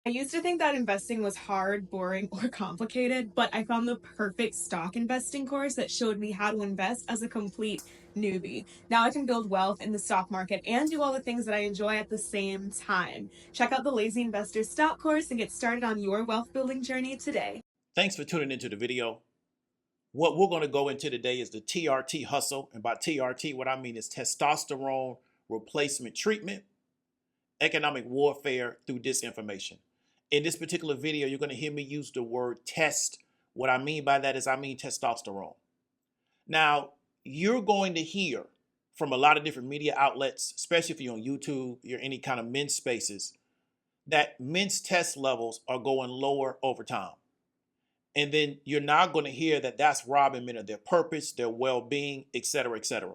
I used to think that investing was hard, boring, or complicated, but I found the perfect stock investing course that showed me how to invest as a complete newbie. Now I can build wealth in the stock market and do all the things that I enjoy at the same time. Check out the Lazy Investor Stock course and get started on your wealth building journey today. Thanks for tuning into the video. What we're going to go into today is the TRT hustle. And by TRT, what I mean is testosterone replacement treatment, economic warfare through disinformation. In this particular video, you're going to hear me use the word test. What I mean by that is I mean testosterone. Now, you're going to hear from a lot of different media outlets, especially if you're on YouTube, you're any kind of men's spaces, that men's test levels are going lower over time. And then you're not going to hear that that's robbing men of their purpose, their well-being, et cetera, et cetera.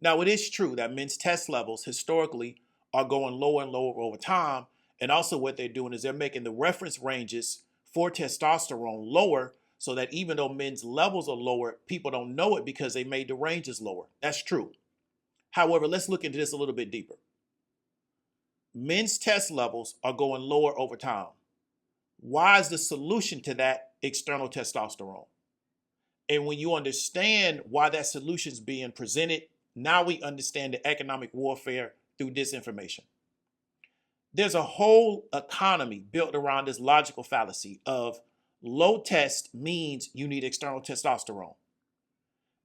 Now, it is true that men's test levels historically are going lower and lower over time. And also what they're doing is they're making the reference ranges for testosterone lower so that even though men's levels are lower, people don't know it because they made the ranges lower. That's true. However, let's look into this a little bit deeper. Men's test levels are going lower over time. Why is the solution to that external testosterone? And when you understand why that solution is being presented, now we understand the economic warfare through disinformation. There's a whole economy built around this logical fallacy of low test means you need external testosterone.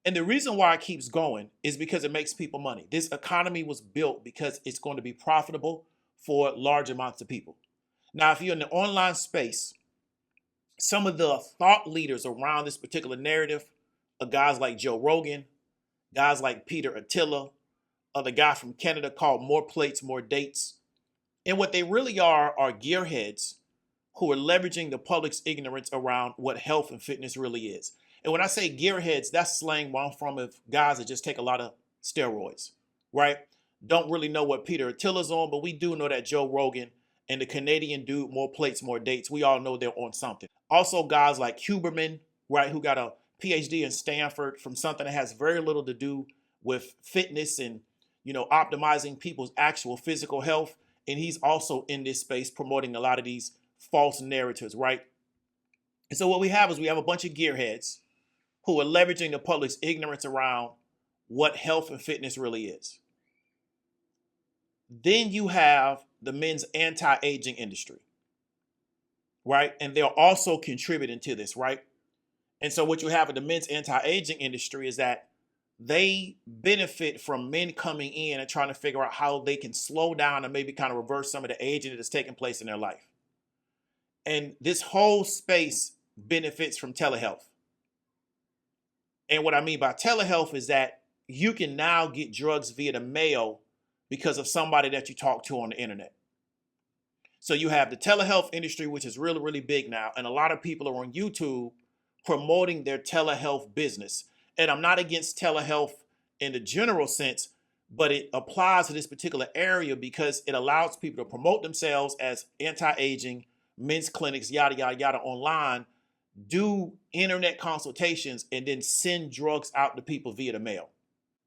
And the reason why it keeps going is because it makes people money. This economy was built because it's going to be profitable for large amounts of people. Now, if you're in the online space, some of the thought leaders around this particular narrative are guys like Joe Rogan, guys like Peter Attila, or the guy from Canada called More Plates, More Dates. And what they really are gearheads who are leveraging the public's ignorance around what health and fitness really is. And when I say gearheads, that's slang where I'm from of guys that just take a lot of steroids, right? Don't really know what Peter Attila's on, but we do know that Joe Rogan and the Canadian dude, More Plates, More Dates, we all know they're on something. Also guys like Huberman, right, who got a PhD in Stanford from something that has very little to do with fitness and, optimizing people's actual physical health. And he's also in this space promoting a lot of these false narratives, right? And so what we have is we have a bunch of gearheads who are leveraging the public's ignorance around what health and fitness really is. Then you have the men's anti-aging industry, right? And they're also contributing to this, right? And so what you have with the men's anti-aging industry is that they benefit from men coming in and trying to figure out how they can slow down and maybe kind of reverse some of the aging that is taking place in their life. And this whole space benefits from telehealth. And what I mean by telehealth is that you can now get drugs via the mail because of somebody that you talk to on the internet. So you have the telehealth industry, which is really, really big now. And a lot of people are on YouTube promoting their telehealth business. And I'm not against telehealth in the general sense, but it applies to this particular area because it allows people to promote themselves as anti-aging, men's clinics, yada, yada, yada, online, do internet consultations, and then send drugs out to people via the mail.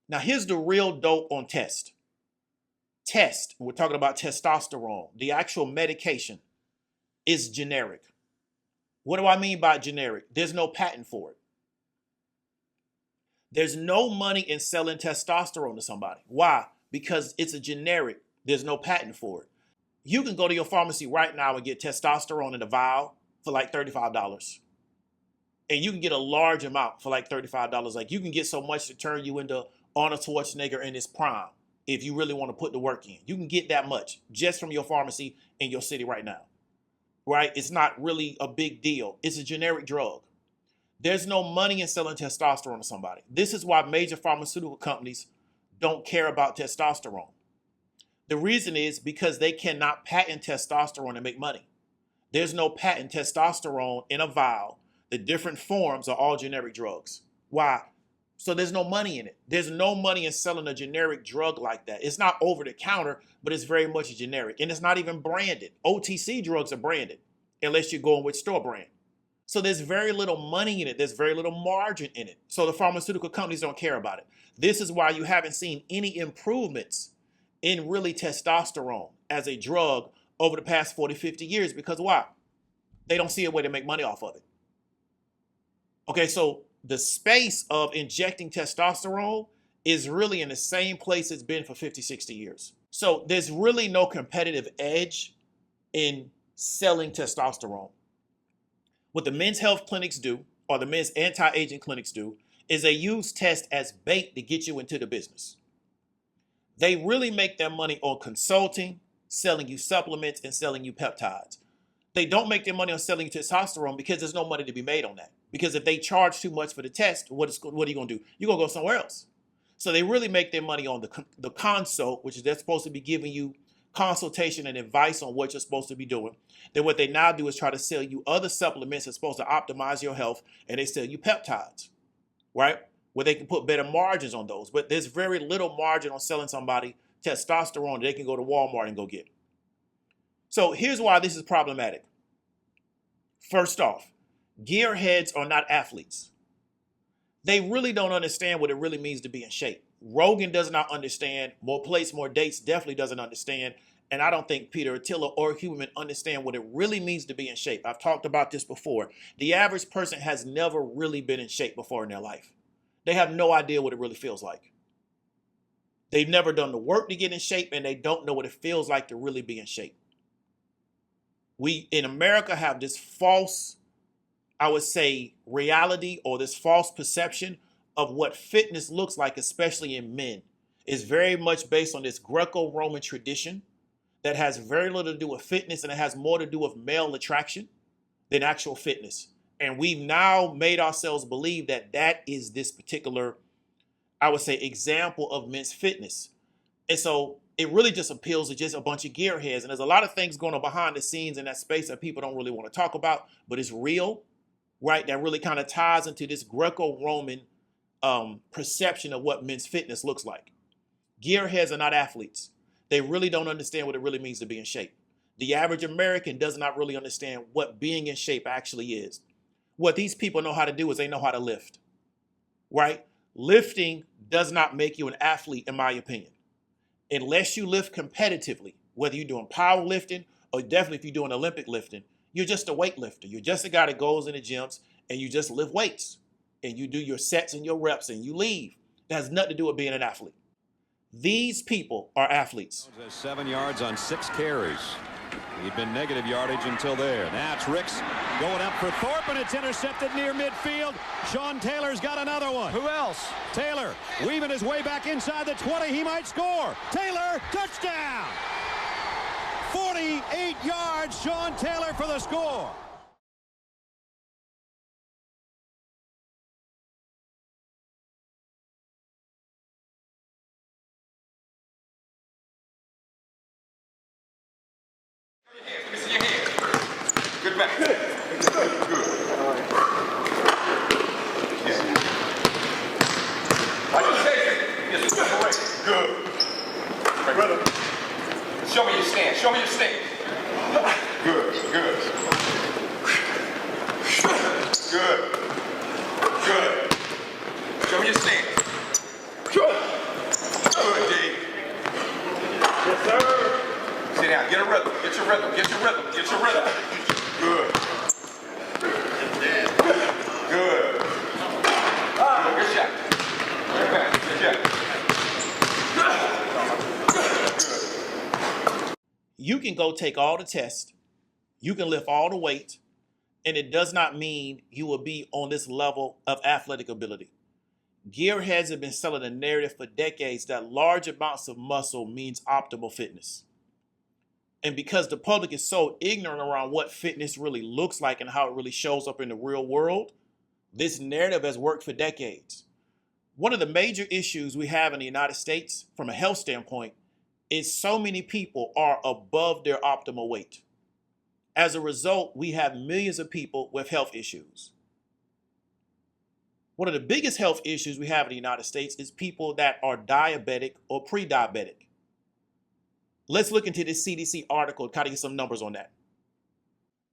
Now, here's the real dope on test. We're talking about testosterone. The actual medication is generic. What do I mean by generic? There's no patent for it. There's no money in selling testosterone to somebody. Why? Because it's a generic. There's no patent for it. You can go to your pharmacy right now and get testosterone in a vial for like $35. And you can get a large amount for like $35. Like you can get so much to turn you into Arnold Schwarzenegger in his prime. If you really want to put the work in, you can get that much just from your pharmacy in your city right now, right? It's not really a big deal. It's a generic drug. There's no money in selling testosterone to somebody. This is why major pharmaceutical companies don't care about testosterone. The reason is because they cannot patent testosterone and make money. There's no patent testosterone in a vial. The different forms are all generic drugs. Why? So there's no money in it. There's no money in selling a generic drug like that. It's not over the counter, but it's very much a generic. And it's not even branded. OTC drugs are branded, unless you're going with store brand. So there's very little money in it. There's very little margin in it. So the pharmaceutical companies don't care about it. This is why you haven't seen any improvements in really testosterone as a drug over the past 40, 50 years. Because why? They don't see a way to make money off of it. Okay, so the space of injecting testosterone is really in the same place it's been for 50, 60 years. So there's really no competitive edge in selling testosterone. What the men's health clinics do, or the men's anti-aging clinics do, is they use test as bait to get you into the business. They really make their money on consulting, selling you supplements, and selling you peptides. They don't make their money on selling you testosterone because there's no money to be made on that. Because if they charge too much for the test, what are you going to do? You're going to go somewhere else. So they really make their money on the consult, which is they're supposed to be giving you consultation and advice on what you're supposed to be doing. Then what they now do is try to sell you other supplements that's supposed to optimize your health, and they sell you peptides, right? Where they can put better margins on those. But there's very little margin on selling somebody testosterone that they can go to Walmart and go get. So here's why this is problematic. First off, gearheads are not athletes. They really don't understand what it really means to be in shape. Rogan does not understand. More Plates, More Dates definitely doesn't understand. And I don't think Peter Attila or Huberman understand what it really means to be in shape. I've talked about this before. The average person has never really been in shape before in their life. They have no idea what it really feels like. They've never done the work to get in shape, and they don't know what it feels like to really be in shape. We in America have this false, I would say, reality, or this false perception of what fitness looks like, especially in men. It's very much based on this Greco-Roman tradition that has very little to do with fitness, and it has more to do with male attraction than actual fitness. And we've now made ourselves believe that that is this particular, I would say, example of men's fitness. And so it really just appeals to just a bunch of gearheads. And there's a lot of things going on behind the scenes in that space that people don't really want to talk about, but it's real, right? That really kind of ties into this Greco-Roman perception of what men's fitness looks like. Gearheads are not athletes. They really don't understand what it really means to be in shape. The average American does not really understand what being in shape actually is. What these people know how to do is they know how to lift, right? Lifting does not make you an athlete, in my opinion, unless you lift competitively, whether you're doing powerlifting or definitely if you're doing Olympic lifting. You're just a weightlifter. You're just a guy that goes in the gyms and you just lift weights and you do your sets and your reps and you leave. That has nothing to do with being an athlete. These people are athletes. 7 yards on 6 carries. He'd been negative yardage until there. Now it's Ricks going up for Thorpe, and it's intercepted near midfield. Sean Taylor's got another one. Who else? Taylor weaving his way back inside the 20. He might score. Taylor, touchdown! 48 yards, Sean Taylor for the score. Good back. Good. Like you say, yes, good. Brother. Show me your stance. Show me your stance. Good. Good. Good. Good. Show me your stance. Good, Dave. Yes, sir. Sit down. Get a rhythm. Get your rhythm. Get your rhythm. Get your rhythm. Good. Good. Good shot. Good pass. Good shot. You can go take all the tests, you can lift all the weight, and it does not mean you will be on this level of athletic ability. Gearheads have been selling a narrative for decades that large amounts of muscle means optimal fitness. And because the public is so ignorant around what fitness really looks like and how it really shows up in the real world, this narrative has worked for decades. One of the major issues we have in the United States from a health standpoint is so many people are above their optimal weight. As a result, we have millions of people with health issues. One of the biggest health issues we have in the United States is people that are diabetic or pre-diabetic. Let's look into this CDC article and kind of get some numbers on that.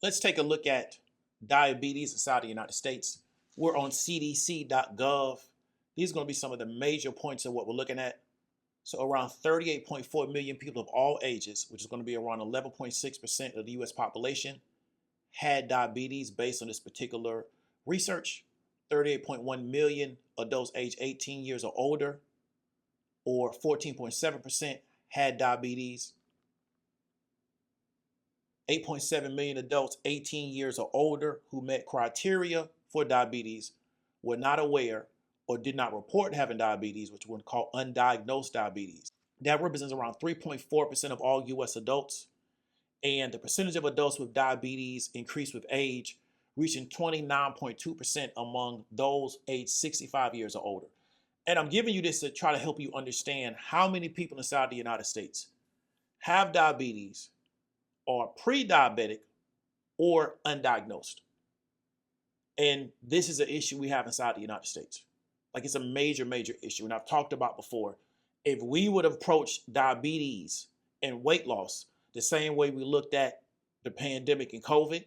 Let's take a look at diabetes inside the United States. We're on cdc.gov. These are going to be some of the major points of what we're looking at. So around 38.4 million people of all ages, which is going to be around 11.6% of the US population, had diabetes based on this particular research. 38.1 million adults aged 18 years or older, or 14.7%, had diabetes. 8.7 million adults 18 years or older who met criteria for diabetes were not aware or did not report having diabetes, which we would call undiagnosed diabetes. That represents around 3.4% of all US adults. And the percentage of adults with diabetes increased with age, reaching 29.2% among those aged 65 years or older. And I'm giving you this to try to help you understand how many people inside the United States have diabetes, are pre-diabetic, or undiagnosed. And this is an issue we have inside the United States. Like, it's a major, major issue. And I've talked about before, if we would have approached diabetes and weight loss the same way we looked at the pandemic and COVID,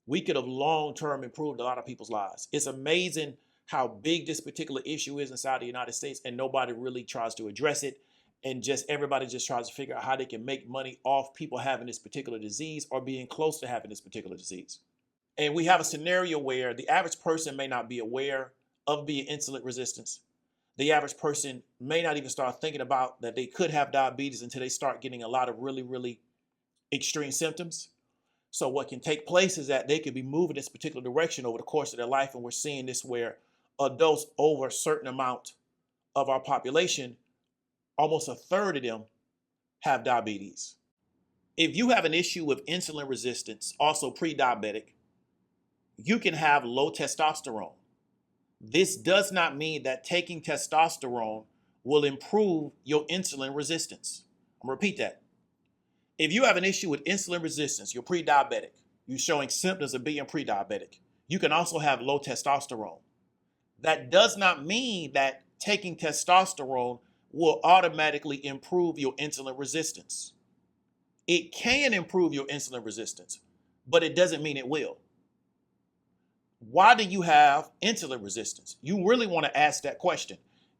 we could have long-term improved a lot of people's lives. It's amazing how big this particular issue is inside the United States, and nobody really tries to address it. And just everybody just tries to figure out how they can make money off people having this particular disease or being close to having this particular disease. And we have a scenario where the average person may not be aware of being insulin resistant. The average person may not even start thinking about that they could have diabetes until they start getting a lot of really, really extreme symptoms. So what can take place is that they could be moving this particular direction over the course of their life. And we're seeing this where adults over a certain amount of our population, almost a third of them, have diabetes. If you have an issue with insulin resistance, also pre-diabetic, you can have low testosterone. This does not mean that taking testosterone will improve your insulin resistance. I'm going to repeat that. If you have an issue with insulin resistance, you're pre-diabetic, you're showing symptoms of being pre-diabetic, you can also have low testosterone. That does not mean that taking testosterone will automatically improve your insulin resistance. It can improve your insulin resistance, but it doesn't mean it will. Why do you have insulin resistance? You really want to ask that question.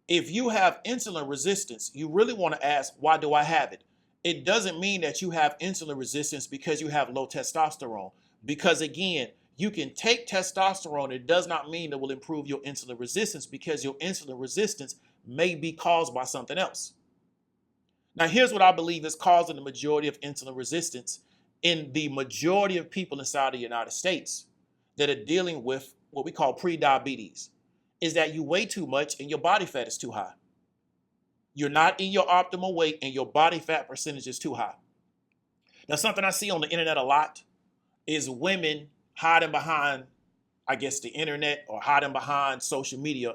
If you have insulin resistance, you really want to ask, why do I have it? It doesn't mean that you have insulin resistance because you have low testosterone. Because again, you can take testosterone. It does not mean it will improve your insulin resistance because your insulin resistance may be caused by something else. Now, here's what I believe is causing the majority of insulin resistance in the majority of people inside the United States that are dealing with what we call pre-diabetes, is that you weigh too much and your body fat is too high. You're not in your optimal weight and your body fat percentage is too high. Now, something I see on the internet a lot is women hiding behind, I guess, the internet or hiding behind social media,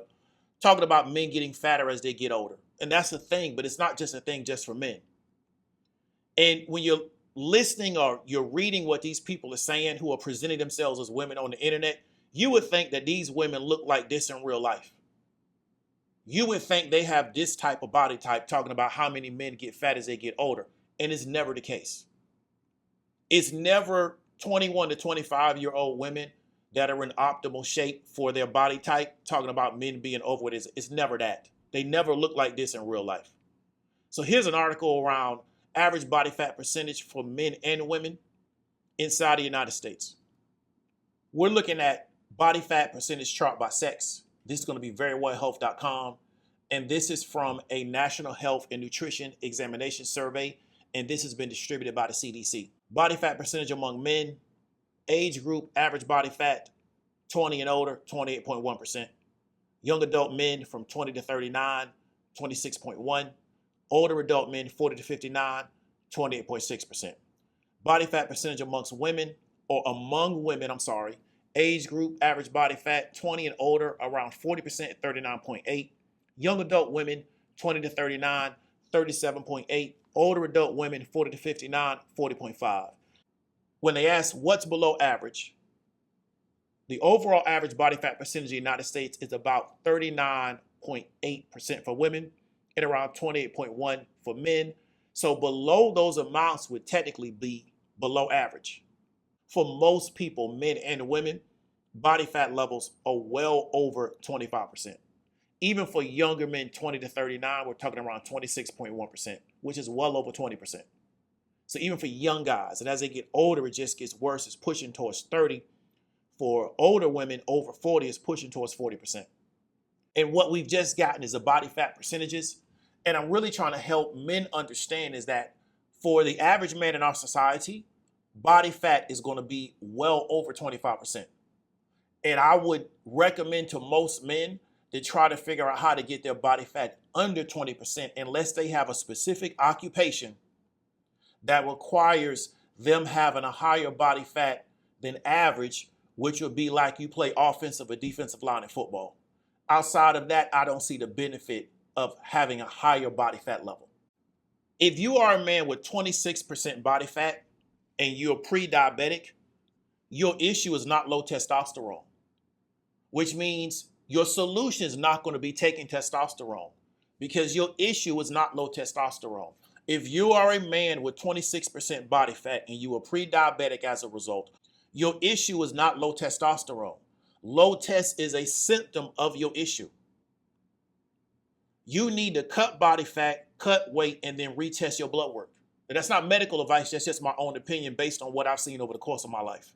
talking about men getting fatter as they get older. And that's a thing, but it's not just a thing just for men. And when you're listening or you're reading what these people are saying who are presenting themselves as women on the internet, you would think that these women look like this in real life. You would think they have this type of body type, talking about how many men get fat as they get older. And it's never the case. It's never 21 to 25-year-old women that are in optimal shape for their body type, talking about men being overweight. It's never that. They never look like this in real life. So here's an article around average body fat percentage for men and women inside the United States. We're looking at body fat percentage chart by sex. This is going to be verywellhealth.com. And this is from a National Health and Nutrition Examination Survey. And this has been distributed by the CDC. Body fat percentage among men, age group, average body fat, 20 and older, 28.1%. Young adult men from 20 to 39, 26.1%. Older adult men, 40 to 59, 28.6%. Body fat percentage among women, age group, average body fat, 20 and older, around 40%, 39.8%. Young adult women, 20 to 39, 37.8%. Older adult women, 40 to 59, 40.5%. When they ask what's below average, the overall average body fat percentage in the United States is about 39.8% for women and around 28.1% for men. So below those amounts would technically be below average. For most people, men and women, body fat levels are well over 25%. Even for younger men, 20 to 39, we're talking around 26.1%, which is well over 20%. So even for young guys, and as they get older, it just gets worse. It's pushing towards 30. For older women over 40, it's pushing towards 40%. And what we've just gotten is the body fat percentages. And I'm really trying to help men understand is that for the average man in our society, body fat is going to be well over 25%. And I would recommend to most men to try to figure out how to get their body fat under 20% unless they have a specific occupation that requires them having a higher body fat than average, which would be like you play offensive or defensive line in football. Outside of that, I don't see the benefit of having a higher body fat level. If you are a man with 26% body fat and you're pre-diabetic, your issue is not low testosterone, which means your solution is not going to be taking testosterone because your issue is not low testosterone. If you are a man with 26% body fat and you are pre-diabetic as a result, your issue is not low testosterone. Low test is a symptom of your issue. You need to cut body fat, cut weight, and then retest your blood work. And that's not medical advice, that's just my own opinion based on what I've seen over the course of my life.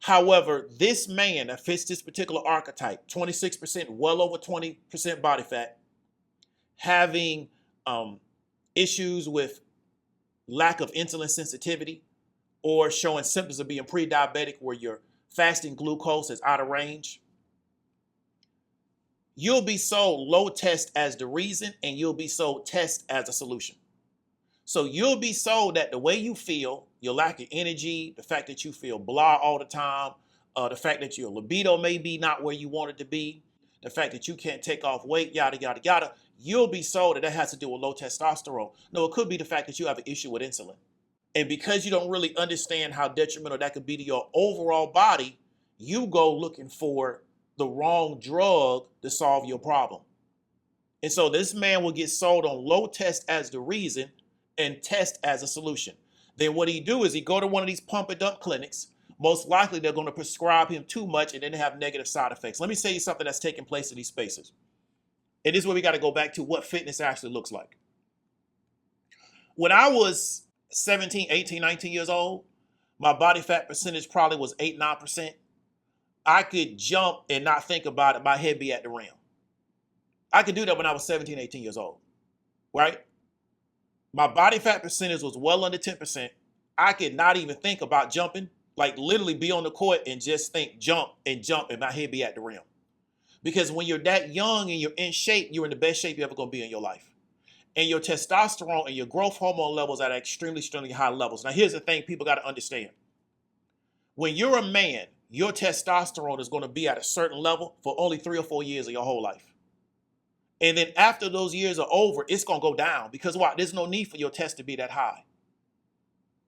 However, this man that fits this particular archetype, 26%, well over 20% body fat, having issues with lack of insulin sensitivity or showing symptoms of being pre-diabetic where your fasting glucose is out of range, you'll be sold low test as the reason and you'll be sold test as a solution. So you'll be sold that the way you feel, your lack of energy, the fact that you feel blah all the time, the fact that your libido may be not where you want it to be, the fact that you can't take off weight, yada, yada, yada, you'll be sold that has to do with low testosterone. No, it could be the fact that you have an issue with insulin. And because you don't really understand how detrimental that could be to your overall body, you go looking for the wrong drug to solve your problem. And so this man will get sold on low test as the reason and test as a solution. Then what he do is he go to one of these pump and dump clinics. Most likely they're going to prescribe him too much and then have negative side effects. Let me tell you something that's taking place in these spaces. And this is where we got to go back to what fitness actually looks like. When I was 17, 18, 19 years old, my body fat percentage probably was 8, 9%. I could jump and not think about it. My head be at the rim. I could do that when I was 17, 18 years old, right? My body fat percentage was well under 10%. I could not even think about jumping, like literally be on the court and just think jump and my head be at the rim. Because when you're that young and you're in shape, you're in the best shape you're ever going to be in your life. And your testosterone and your growth hormone levels are at extremely, extremely high levels. Now, here's the thing people got to understand. When you're a man, your testosterone is going to be at a certain level for only 3 or 4 years of your whole life. And then after those years are over, it's going to go down because why? There's no need for your test to be that high.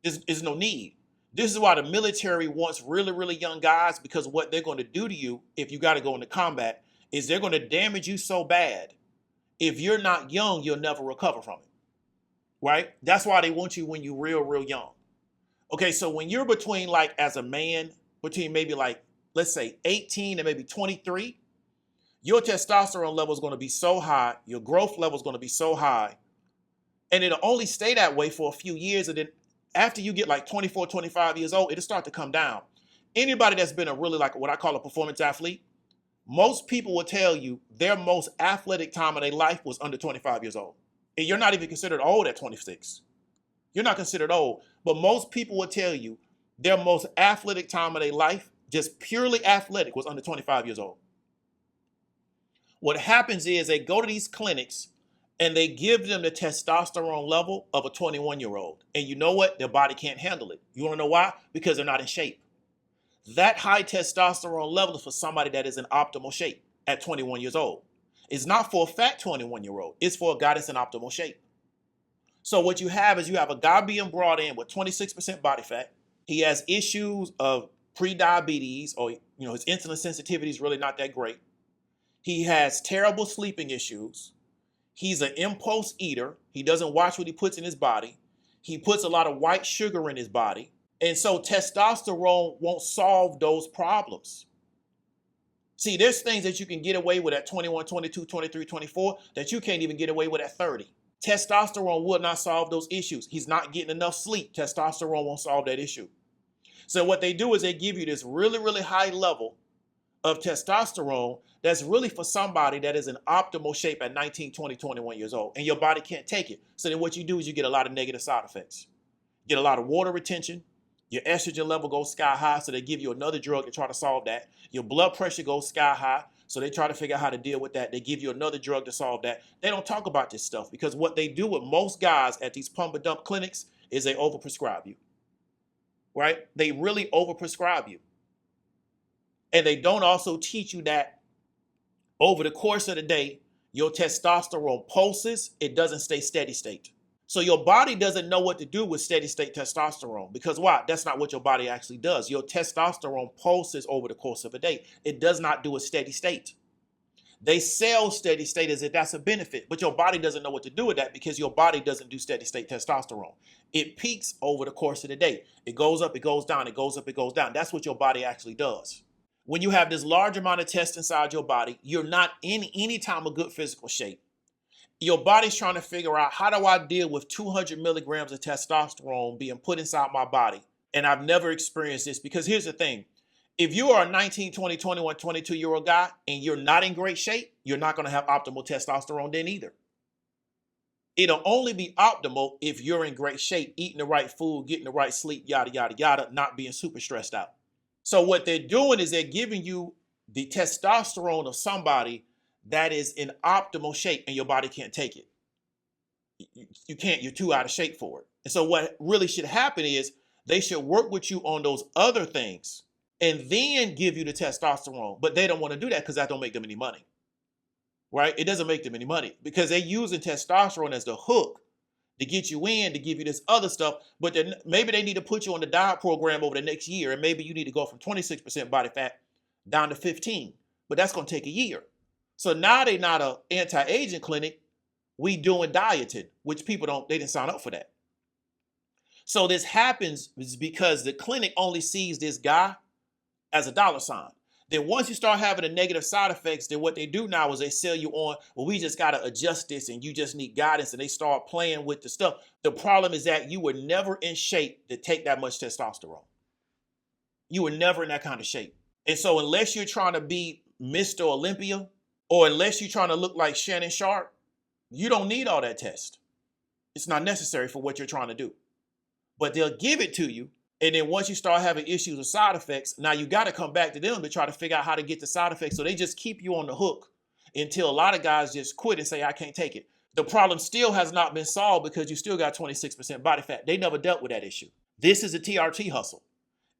There's no need. This is why the military wants really, really young guys, because what they're going to do to you if you got to go into combat is they're going to damage you so bad. If you're not young, you'll never recover from it, right? That's why they want you when you're real, real young. Okay, so when you're between, like, as a man, between maybe like, let's say 18 and maybe 23, your testosterone level is going to be so high, your growth level is going to be so high, and it'll only stay that way for a few years, and then after you get like 24, 25 years old, it'll start to come down. Anybody that's been a really, like, what I call a performance athlete, most people will tell you their most athletic time of their life was under 25 years old. And you're not even considered old at 26. You're not considered old, but most people will tell you their most athletic time of their life, just purely athletic, was under 25 years old. What happens is they go to these clinics and they give them the testosterone level of a 21-year-old. And you know what? Their body can't handle it. You want to know why? Because they're not in shape. That high testosterone level is for somebody that is in optimal shape at 21 years old. It's not for a fat 21-year-old. It's for a guy that's in optimal shape. So what you have is you have a guy being brought in with 26% body fat. He has issues of pre-diabetes, or his insulin sensitivity is really not that great. He has terrible sleeping issues. He's an impulse eater. He doesn't watch what he puts in his body. He puts a lot of white sugar in his body. And so testosterone won't solve those problems. See, there's things that you can get away with at 21, 22, 23, 24 that you can't even get away with at 30. Testosterone will not solve those issues. He's not getting enough sleep. Testosterone won't solve that issue. So what they do is they give you this really, really high level of testosterone that's really for somebody that is in optimal shape at 19, 20, 21 years old, and your body can't take it. So then what you do is you get a lot of negative side effects. You get a lot of water retention. Your estrogen level goes sky high, so they give you another drug to try to solve that. Your blood pressure goes sky high, so they try to figure out how to deal with that. They give you another drug to solve that. They don't talk about this stuff because what they do with most guys at these pump and dump clinics is they overprescribe you, right? They really overprescribe you. And they don't also teach you that over the course of the day, your testosterone pulses, it doesn't stay steady state. So your body doesn't know what to do with steady state testosterone because why? That's not what your body actually does. Your testosterone pulses over the course of a day. It does not do a steady state. They sell steady state as if that's a benefit, but your body doesn't know what to do with that because your body doesn't do steady state testosterone. It peaks over the course of the day. It goes up, it goes down, it goes up, it goes down. That's what your body actually does. When you have this large amount of test inside your body, you're not in any time of good physical shape. Your body's trying to figure out, how do I deal with 200 milligrams of testosterone being put inside my body? And I've never experienced this because here's the thing. If you are a 19, 20, 21, 22-year-old guy and you're not in great shape, you're not going to have optimal testosterone then either. It'll only be optimal if you're in great shape, eating the right food, getting the right sleep, yada, yada, yada, not being super stressed out. So what they're doing is they're giving you the testosterone of somebody that is in optimal shape and your body can't take it. You can't, you're too out of shape for it. And so what really should happen is they should work with you on those other things and then give you the testosterone. But they don't want to do that because that don't make them any money, right? It doesn't make them any money because they're using testosterone as the hook to get you in, to give you this other stuff. But then maybe they need to put you on the diet program over the next year. And maybe you need to go from 26% body fat down to 15. But that's going to take a year. So now they're not an anti-aging clinic. We doing dieting, which people they didn't sign up for that. So this happens is because the clinic only sees this guy as a dollar sign. Then once you start having the negative side effects, then what they do now is they sell you on, well, we just got to adjust this and you just need guidance, and they start playing with the stuff. The problem is that you were never in shape to take that much testosterone. You were never in that kind of shape. And so unless you're trying to be Mr. Olympia, or unless you're trying to look like Shannon Sharp, you don't need all that test. It's not necessary for what you're trying to do. But they'll give it to you. And then once you start having issues with side effects, now you got to come back to them to try to figure out how to get the side effects. So they just keep you on the hook until a lot of guys just quit and say, I can't take it. The problem still has not been solved because you still got 26% body fat. They never dealt with that issue. This is a TRT hustle.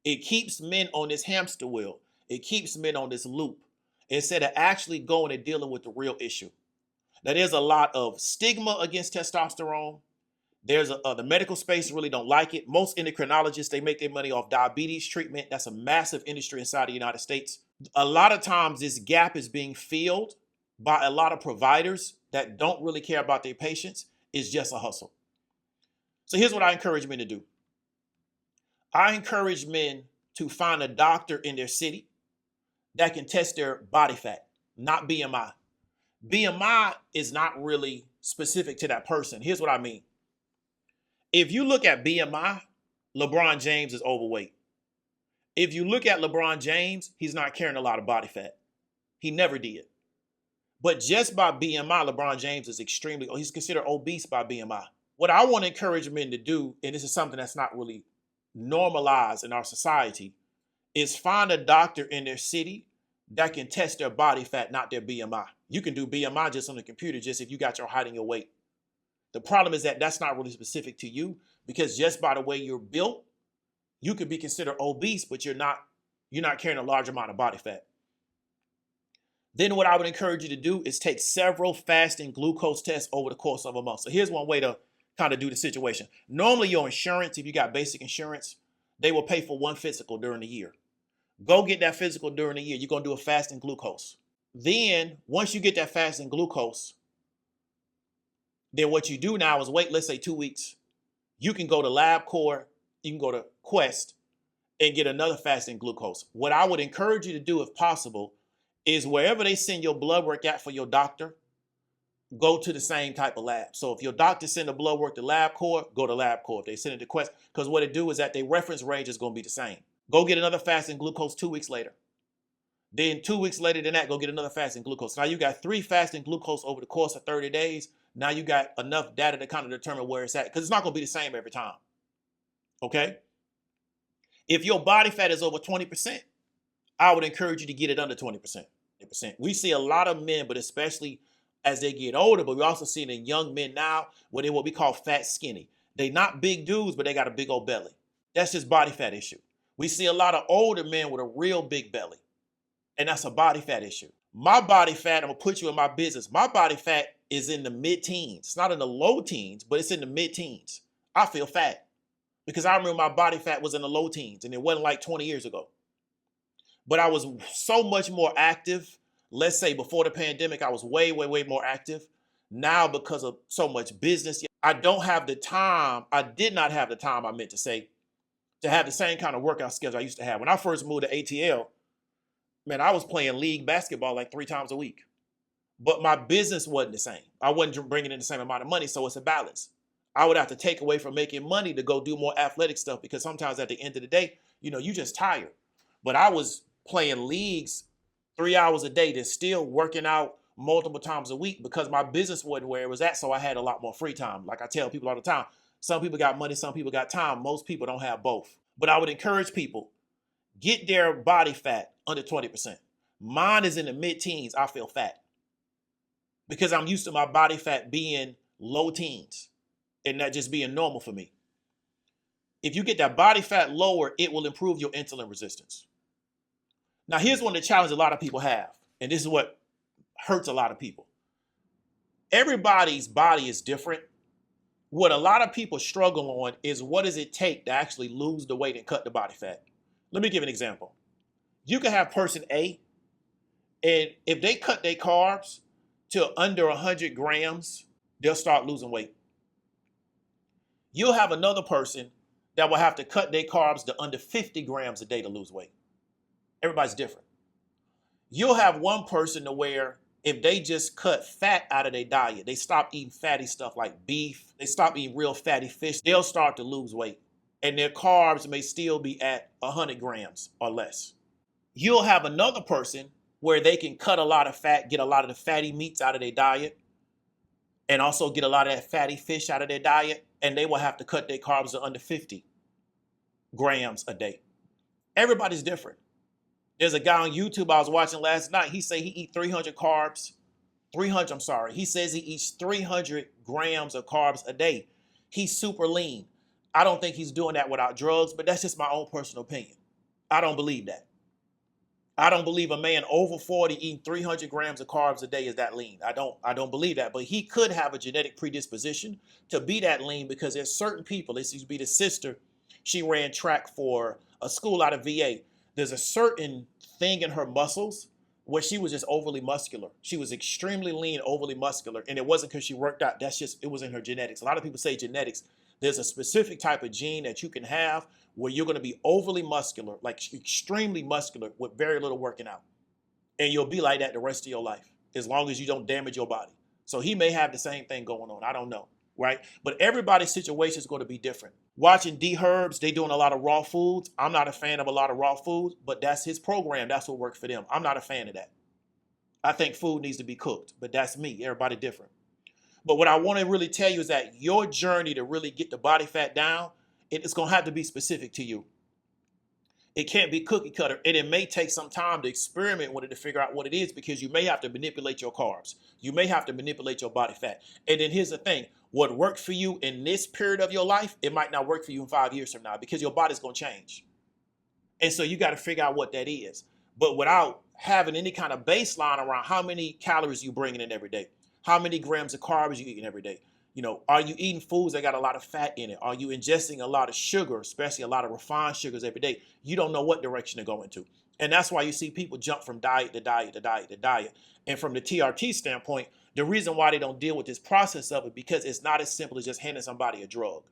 It keeps men on this hamster wheel. It keeps men on this loop instead of actually going and dealing with the real issue. Now, there's a lot of stigma against testosterone. There's the medical space really don't like it. Most endocrinologists, they make their money off diabetes treatment. That's a massive industry inside the United States. A lot of times this gap is being filled by a lot of providers that don't really care about their patients. It's just a hustle. So here's what I encourage men to do. I encourage men to find a doctor in their city that can test their body fat, not BMI. BMI is not really specific to that person. Here's what I mean. If you look at BMI, LeBron James is overweight. If you look at LeBron James, he's not carrying a lot of body fat. He never did. But just by BMI, LeBron James is he's considered obese by BMI. What I want to encourage men to do, and this is something that's not really normalized in our society, is find a doctor in their city that can test their body fat, not their BMI. You can do BMI just on the computer, just if you got your height and your weight. The problem is that that's not really specific to you because just by the way you're built, you could be considered obese, but you're not carrying a large amount of body fat. Then what I would encourage you to do is take several fasting glucose tests over the course of a month. So here's one way to kind of do the situation. Normally your insurance, if you got basic insurance, they will pay for one physical during the year. Go get that physical during the year. You're going to do a fasting glucose. Then once you get that fasting glucose, then what you do now is wait, let's say 2 weeks. You can go to LabCorp, you can go to Quest and get another fasting glucose. What I would encourage you to do if possible is wherever they send your blood work at for your doctor, go to the same type of lab. So if your doctor send the blood work to LabCorp, go to LabCorp. If they send it to Quest, because what it do is that their reference range is going to be the same. Go get another fasting glucose 2 weeks later. Then 2 weeks later than that, go get another fasting glucose. Now you got 3 fasting glucose over the course of 30 days. Now you got enough data to kind of determine where it's at, because it's not going to be the same every time. Okay? If your body fat is over 20%, I would encourage you to get it under 20%. We see a lot of men, but especially as they get older, but we also see it in young men now, where they're what we call fat skinny. They not big dudes, but they got a big old belly. That's just body fat issue. We see a lot of older men with a real big belly, and that's a body fat issue. My body fat, I'm gonna put you in my business. My body fat is in the mid-teens. It's not in the low teens, but it's in the mid-teens. I feel fat because I remember my body fat was in the low teens, and it wasn't like 20 years ago. But I was so much more active. Let's say before the pandemic, I was way, way, way more active. Now, because of so much business, I don't have the time. I did not have the time, I meant to say, to have the same kind of workout schedule I used to have. When I first moved to ATL, man, I was playing league basketball like 3 times a week. But my business wasn't the same. I wasn't bringing in the same amount of money, so it's a balance. I would have to take away from making money to go do more athletic stuff, because sometimes at the end of the day, you just tired. But I was playing leagues 3 hours a day, then still working out multiple times a week because my business wasn't where it was at, so I had a lot more free time. Like I tell people all the time, some people got money, some people got time. Most people don't have both. But I would encourage people, get their body fat under 20%. Mine is in the mid-teens. I feel fat because I'm used to my body fat being low teens and that just being normal for me. If you get that body fat lower, it will improve your insulin resistance. Now, here's one of the challenges a lot of people have, and this is what hurts a lot of people. Everybody's body is different. What a lot of people struggle on is, what does it take to actually lose the weight and cut the body fat? Let me give an example. You can have person A, and if they cut their carbs to under 100 grams, they'll start losing weight. You'll have another person that will have to cut their carbs to under 50 grams a day to lose weight. Everybody's different. You'll have one person to where if they just cut fat out of their diet, they stop eating fatty stuff like beef, they stop eating real fatty fish, they'll start to lose weight. And their carbs may still be at 100 grams or less. You'll have another person where they can cut a lot of fat, get a lot of the fatty meats out of their diet, and also get a lot of that fatty fish out of their diet, and they will have to cut their carbs to under 50 grams a day. Everybody's different. There's a guy on YouTube I was watching last night. He said he eats 300 carbs. He says he eats 300 grams of carbs a day. He's super lean. I don't think he's doing that without drugs, but that's just my own personal opinion. I don't believe that. I don't believe a man over 40 eating 300 grams of carbs a day is that lean. I don't believe that, but he could have a genetic predisposition to be that lean, because there's certain people. This used to be the sister. She ran track for a school out of VA. There's a certain thing in her muscles where she was just overly muscular. She was extremely lean, overly muscular, and it wasn't because she worked out. It was in her genetics. A lot of people say genetics. There's a specific type of gene that you can have where you're going to be overly muscular, like extremely muscular with very little working out. And you'll be like that the rest of your life, as long as you don't damage your body. So he may have the same thing going on. I don't know, right? But everybody's situation is going to be different. Watching D-Herbs, they doing a lot of raw foods. I'm not a fan of a lot of raw foods, but that's his program. That's what works for them. I'm not a fan of that. I think food needs to be cooked, but that's me. Everybody different. But what I want to really tell you is that your journey to really get the body fat down, it's going to have to be specific to you. It can't be cookie cutter, and it may take some time to experiment with it to figure out what it is, because you may have to manipulate your carbs. You may have to manipulate your body fat. And then here's the thing. What worked for you in this period of your life, it might not work for you in 5 years from now, because your body's going to change. And so you got to figure out what that is. But without having any kind of baseline around how many calories you bringing in every day, how many grams of carbs you eating every day, are you eating foods that got a lot of fat in it? Are you ingesting a lot of sugar, especially a lot of refined sugars every day? You don't know what direction to go into. And that's why you see people jump from diet to diet to diet to diet. And from the TRT standpoint, the reason why they don't deal with this process of it, because it's not as simple as just handing somebody a drug.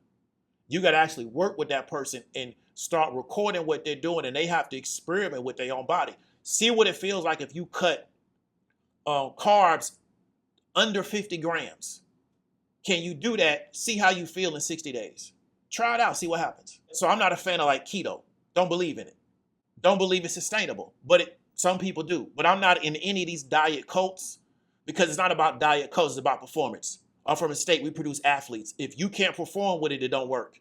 You got to actually work with that person and start recording what they're doing, and they have to experiment with their own body. See what it feels like if you cut carbs under 50 grams. Can you do that? See how you feel in 60 days. Try it out, see what happens. So I'm not a fan of like keto. Don't believe in it. Don't believe it's sustainable. But some people do. But I'm not in any of these diet cults because it's not about diet cults, it's about performance. I'm from a state, we produce athletes. If you can't perform with it, it don't work.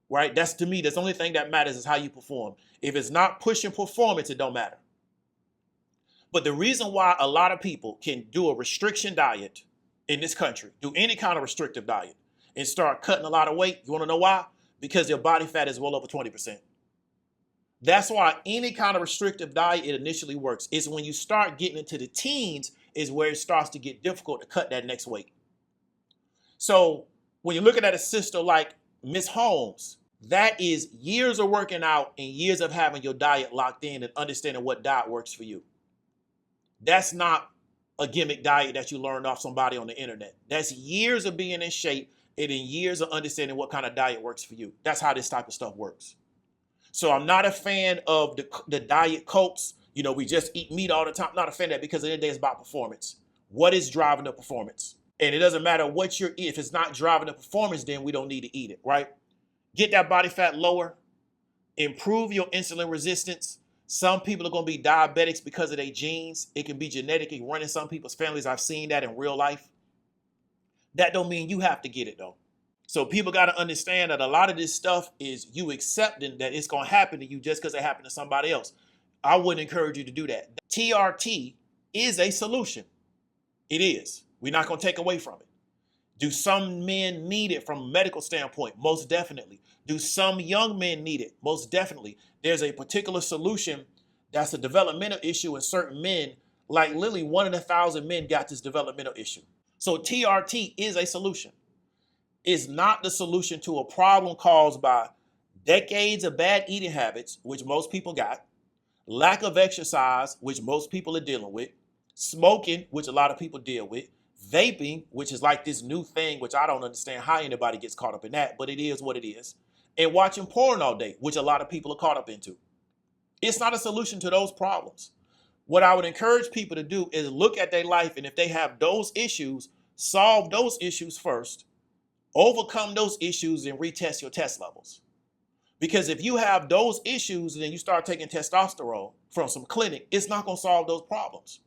Right? That's to me, that's the only thing that matters is how you perform. If it's not pushing performance, it don't matter. But the reason why a lot of people can do a restriction diet in this country, do any kind of restrictive diet, and start cutting a lot of weight, you want to know why? Because their body fat is well over 20%. That's why any kind of restrictive diet, it initially works. It's when you start getting into the teens is where it starts to get difficult to cut that next weight. So when you're looking at a sister like Miss Holmes, that is years of working out and years of having your diet locked in and understanding what diet works for you. That's not a gimmick diet that you learned off somebody on the internet. That's years of being in shape and in years of understanding what kind of diet works for you. That's how this type of stuff works. So I'm not a fan of the diet cults. You know, we just eat meat all the time. Not a fan of that because at the end of the day, it's about performance. What is driving the performance? And it doesn't matter what you're eating. If it's not driving the performance, then we don't need to eat it, right? Get that body fat lower. Improve your insulin resistance. Some people are going to be diabetics because of their genes. It can be genetic. It can run in some people's families. I've seen that in real life. That don't mean you have to get it, though. So people got to understand that a lot of this stuff is you accepting that it's going to happen to you just because it happened to somebody else. I wouldn't encourage you to do that. TRT is a solution. It is. We're not going to take away from it. Do some men need it from a medical standpoint? Most definitely. Do some young men need it? Most definitely. There's a particular solution that's a developmental issue in certain men. Like literally 1 in 1,000 men got this developmental issue. So TRT is a solution. It's not the solution to a problem caused by decades of bad eating habits, which most people got, lack of exercise, which most people are dealing with, smoking, which a lot of people deal with, vaping, which is like this new thing, which I don't understand how anybody gets caught up in that, but it is what it is, and watching porn all day, which a lot of people are caught up into. It's not a solution to those problems. What I would encourage people to do is look at their life, and if they have those issues, solve those issues first, overcome those issues, and retest your test levels. Because if you have those issues and then you start taking testosterone from some clinic, it's not going to solve those problems.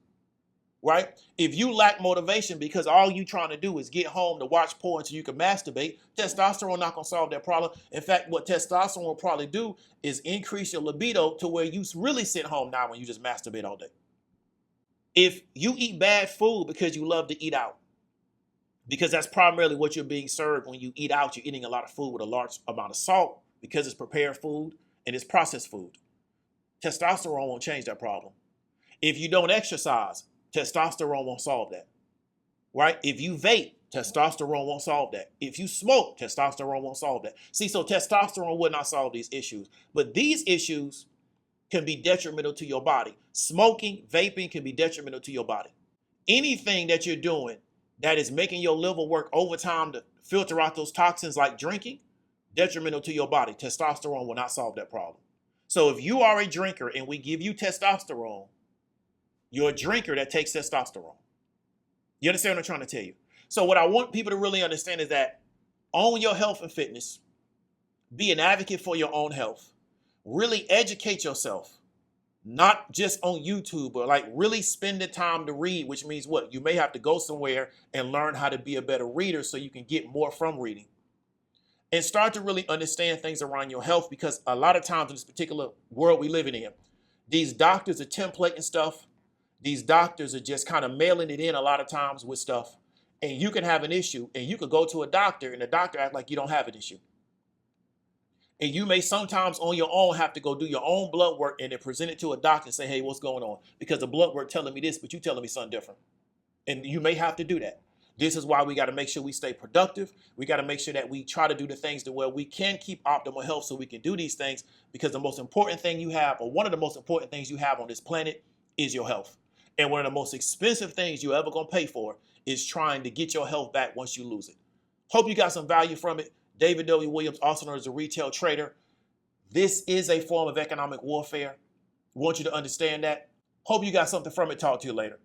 Right? If you lack motivation because all you trying to do is get home to watch porn so you can masturbate, testosterone not going to solve that problem. In fact, what testosterone will probably do is increase your libido to where you really sit home now when you just masturbate all day. If you eat bad food because you love to eat out, because that's primarily what you're being served when you eat out, you're eating a lot of food with a large amount of salt because it's prepared food and it's processed food. Testosterone won't change that problem. If you don't exercise, testosterone won't solve that, right? If you vape, testosterone won't solve that. If you smoke, testosterone won't solve that. See, so testosterone would not solve these issues, but these issues can be detrimental to your body. Smoking, vaping can be detrimental to your body. Anything that you're doing that is making your liver work overtime to filter out those toxins like drinking, detrimental to your body. Testosterone will not solve that problem. So if you are a drinker and we give you testosterone, you're a drinker that takes testosterone. You understand what I'm trying to tell you? So what I want people to really understand is that own your health and fitness. Be an advocate for your own health. Really educate yourself. Not just on YouTube, but like really spend the time to read, which means what? You may have to go somewhere and learn how to be a better reader so you can get more from reading. And start to really understand things around your health, because a lot of times in this particular world we live in, these doctors are templating stuff. These doctors are just kind of mailing it in a lot of times with stuff. And you can have an issue and you could go to a doctor and the doctor act like you don't have an issue. And you may sometimes on your own have to go do your own blood work and then present it to a doctor and say, hey, what's going on? Because the blood work telling me this, but you telling me something different. And you may have to do that. This is why we got to make sure we stay productive. We got to make sure that we try to do the things to where we can keep optimal health so we can do these things, because the most important thing you have, or one of the most important things you have on this planet, is your health. And one of the most expensive things you're ever going to pay for is trying to get your health back once you lose it. Hope you got some value from it. David W. Williams, also known as a retail trader. This is a form of economic warfare. want you to understand that. Hope you got something from it. Talk to you later.